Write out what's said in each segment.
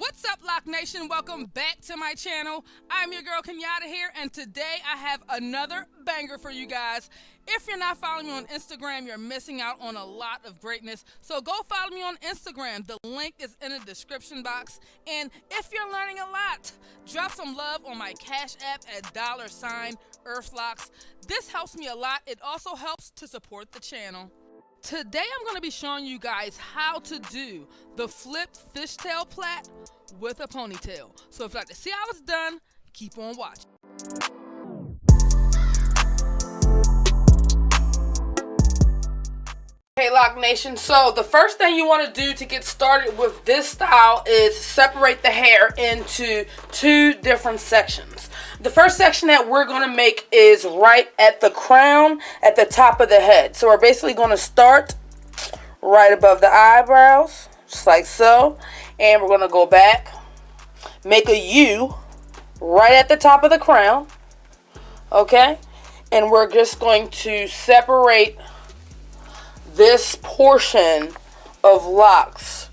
What's up, Loc Nation? Welcome back to my channel. I'm your girl Kenyatta here, and today I have another banger for you guys. If you're not following me on Instagram, you're missing out on a lot of greatness. So go follow me on Instagram. The link is in the description box. And if you're learning a lot, drop some love on my Cash App at $EarthLocs. This helps me a lot. It also helps to support the channel. Today I'm going to be showing you guys how to do the flipped fishtail plait with a ponytail. So if you'd like to see how it's done, keep on watching. Hey Loc Nation, so the first thing you want to do to get started with this style is separate the hair into two different sections. The first section that we're going to make is right at the crown at the top of the head. So we're basically going to start right above the eyebrows, just like so, and we're going to go back, make a U right at the top of the crown, okay, and we're just going to separate this portion of locks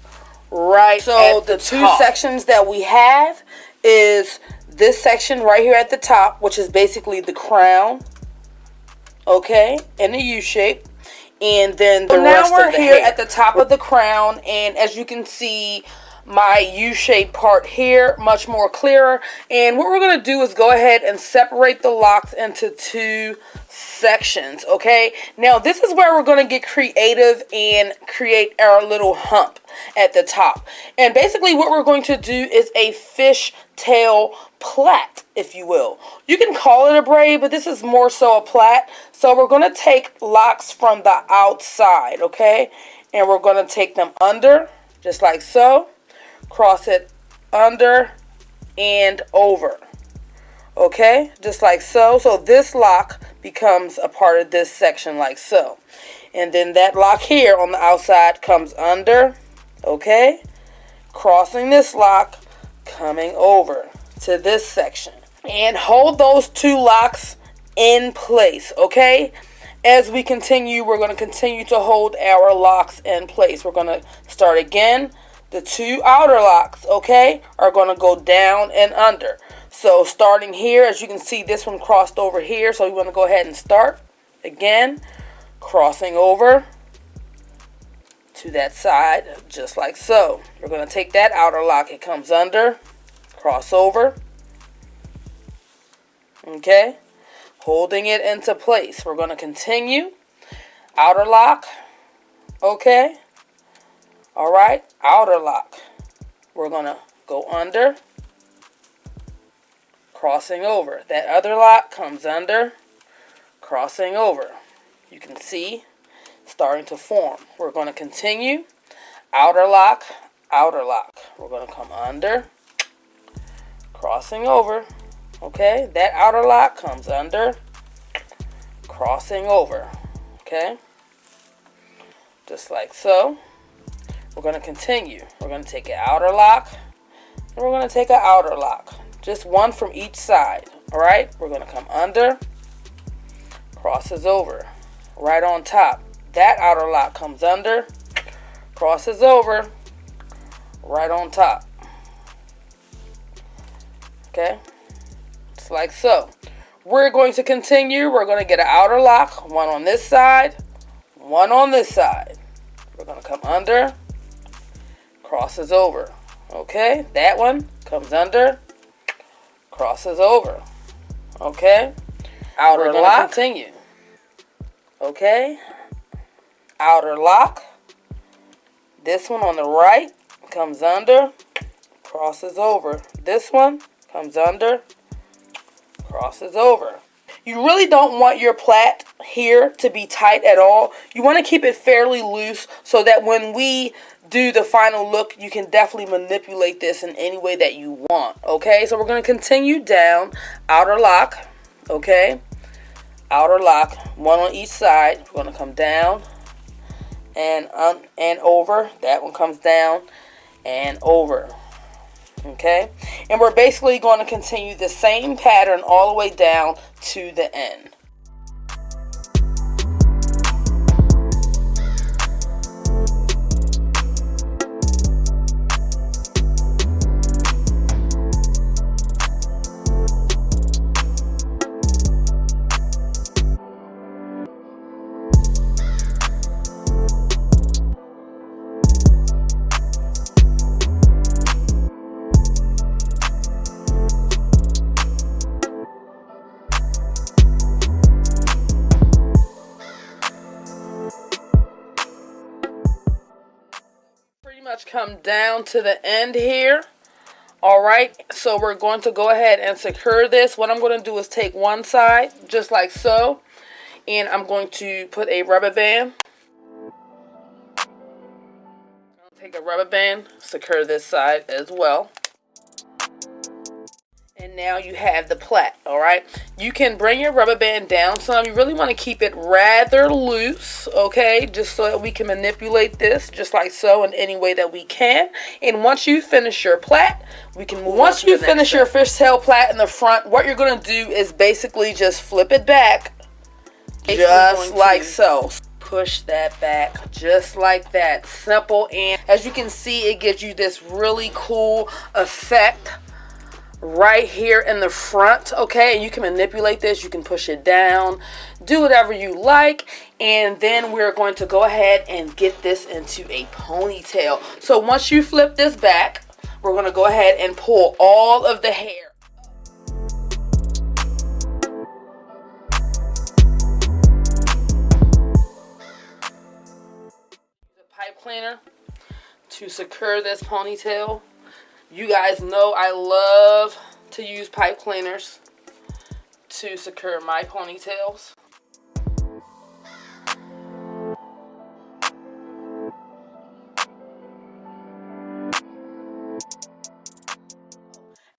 right so the two sections that we have is this section right here at the top, which is basically the crown, okay, in a U shape, and then the rest of the hair. Now we're here at the top of the crown, and as you can see, my U-shaped part here much more clearer. And what we're going to do is go ahead and separate the locks into two sections, okay? Now this is where we're going to get creative and create our little hump at the top. And basically what we're going to do is a fishtail plait, if you will. You can call it a braid, but this is more so a plait. So we're going to take locks from the outside, okay? And we're going to take them under, just like so. Cross it under and over, okay, just like so. So this lock becomes a part of this section like so, and then that lock here on the outside comes under, okay, crossing this lock, coming over to this section, and hold those two locks in place, okay. As we continue, we're going to continue to hold our locks in place. We're going to start again. The two outer locks, okay, are going to go down and under. So starting here, as you can see, this one crossed over here. So we want to go ahead and start again, crossing over to that side, just like so. We're going to take that outer lock. It comes under, cross over, okay, holding it into place. We're going to continue. Outer lock, okay. All right, outer lock. We're going to go under, crossing over. That other lock comes under, crossing over. You can see starting to form. We're going to continue. Outer lock, outer lock. We're going to come under, crossing over. Okay, that outer lock comes under, crossing over. Okay, just like so. We're going to continue. We're going to take an outer lock, and we're going to take an outer lock. Just one from each side. All right? We're going to come under, crosses over, right on top. That outer lock comes under, crosses over, right on top. Okay? Just like so. We're going to continue. We're going to get an outer lock, one on this side, one on this side. We're going to come under, crosses over, okay, that one comes under, crosses over, okay, outer lock, continue, okay, outer lock, this one on the right comes under, crosses over, this one comes under, crosses over. You really don't want your plait here to be tight at all. You want to keep it fairly loose so that when we do the final look, you can definitely manipulate this in any way that you want. Okay, so we're going to continue down. Outer lock, okay, outer lock, one on each side. We're going to come down and over. That one comes down and over. Okay, and we're basically going to continue the same pattern all the way down to the end. come down to the end here. All right, so we're going to go ahead and secure this. What I'm going to do is take one side, just like so, and I'm going to put a rubber band. Take a rubber band, secure this side as well. And now you have the plait, all right? You can bring your rubber band down some. You really want to keep it rather loose, okay? Just so that we can manipulate this just like so in any way that we can. And once you finish your plait, we can move on to the next step. Once you finish your fishtail plait in the front, what you're going to do is basically just flip it back just like so. Push that back just like that. Simple. And as you can see, it gives you this really cool effect right here in the front, okay? And you can manipulate this, you can push it down, do whatever you like, and then we're going to go ahead and get this into a ponytail. So once you flip this back, we're going to go ahead and pull all of the hair. The pipe cleaner to secure this ponytail. You guys know I love to use pipe cleaners to secure my ponytails.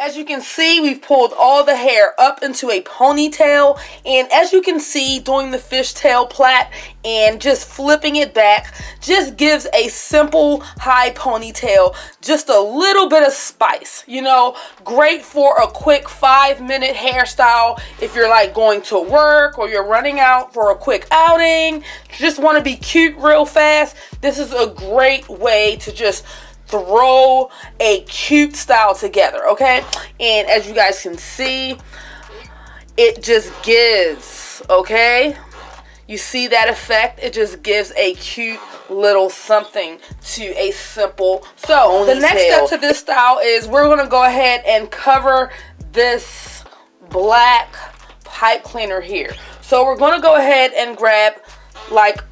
As you can see, we've pulled all the hair up into a ponytail, and as you can see, doing the fishtail plait and just flipping it back just gives a simple high ponytail, just a little bit of spice, you know, great for a quick 5-minute hairstyle if you're like going to work or you're running out for a quick outing, just want to be cute real fast. This is a great way to just throw a cute style together, okay? And as you guys can see, it just gives, okay? You see that effect? It just gives a cute little something to a simple ponytail. The next step to this style is we're going to go ahead and cover this black pipe cleaner here. So we're going to go ahead and grab like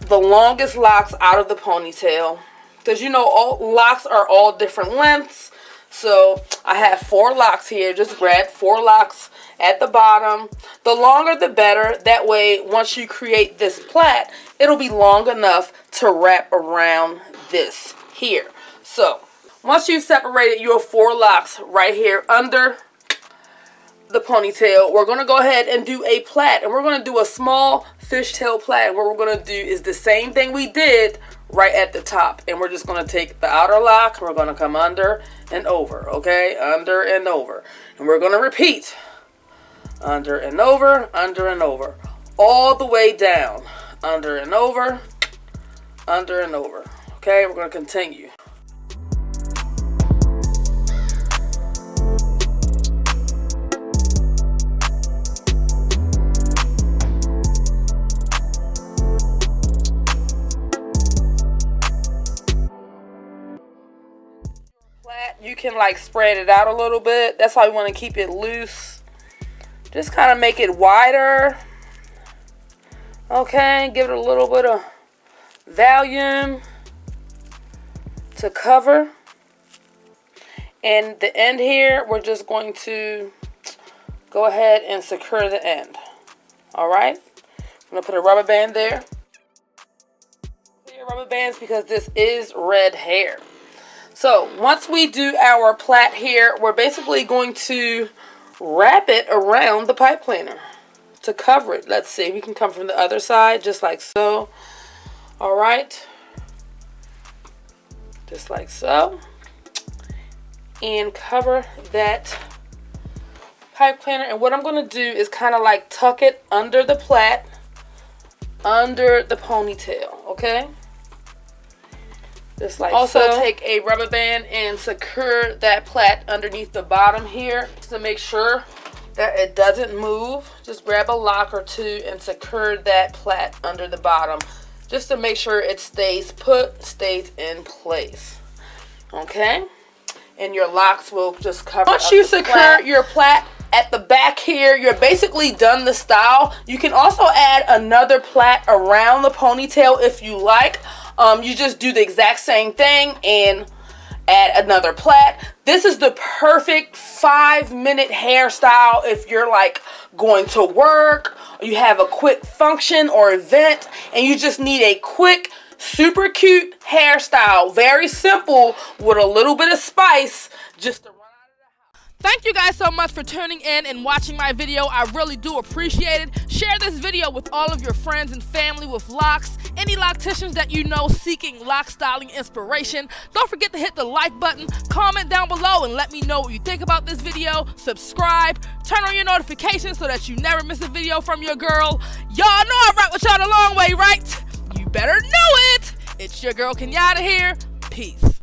the longest locks out of the ponytail. Because you know, all locks are all different lengths. So I have 4 locks here. Just grab 4 locks at the bottom. The longer the better. That way, once you create this plait, it'll be long enough to wrap around this here. So once you've separated your 4 locks right here under the ponytail, we're going to go ahead and do a plait. And we're going to do a small fishtail plait. And what we're going to do is the same thing we did right at the top, and we're just going to take the outer lock, we're going to come under and over, okay, under and over, and we're going to repeat under and over, all the way down, under and over, okay. We're going to continue. You can like spread it out a little bit. That's how you want to keep it loose. Just kind of make it wider. Okay, give it a little bit of volume to cover. And the end here, we're just going to go ahead and secure the end. All right, I'm going to put a rubber band there. Clear rubber bands because this is red hair. So once we do our plait here, we're basically going to wrap it around the pipe cleaner to cover it. Let's see, we can come from the other side just like so. All right, just like so, and cover that pipe cleaner. And what I'm going to do is kind of like tuck it under the plait, under the ponytail, okay? Just like also so. Take a rubber band and secure that plait underneath the bottom here to make sure that it doesn't move. Just grab a lock or 2 and secure that plait under the bottom just to make sure it stays put, stays in place. Okay? And your locks will just cover. Once you secure your plait at the back here, you're basically done the style. You can also add another plait around the ponytail if you like. You just do the exact same thing and add another plait. This is the perfect 5-minute hairstyle if you're like going to work, or you have a quick function or event, and you just need a quick, super cute hairstyle. Very simple with a little bit of spice just to run out of the house. Thank you guys so much for tuning in and watching my video. I really do appreciate it. Share this video with all of your friends and family with locks. Any locticians that you know seeking lock styling inspiration. Don't forget to hit the like button, comment down below, and let me know what you think about this video. Subscribe, turn on your notifications so that you never miss a video from your girl. Y'all know I rock with y'all the long way, right? You better know it. It's your girl Kenyatta here. Peace.